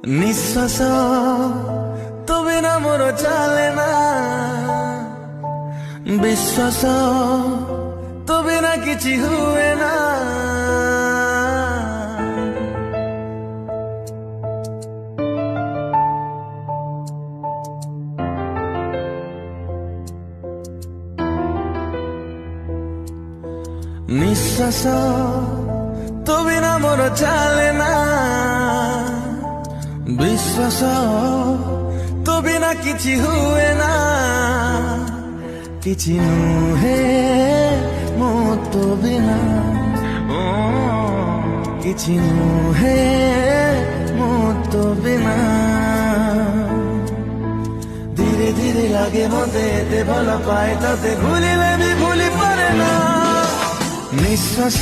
নিঃশ্বাস তো বিনা মোর চালে না, বিশ্বাস তো বিনা কিছু হুয়ে না। নিঃশ্বাস তো বিনা মোর চালে না, বিশ্বাস তো বিনা কিছু হুয়ে না। কিছু নুহে মো তো বিনা, কিছু নুহে মো তো বিনা। ধীরে ধীরে লাগে মতে এতে ভালো পায়, তাতে ভুলিলে বি ভুলি পারে না। নিঃশ্বাস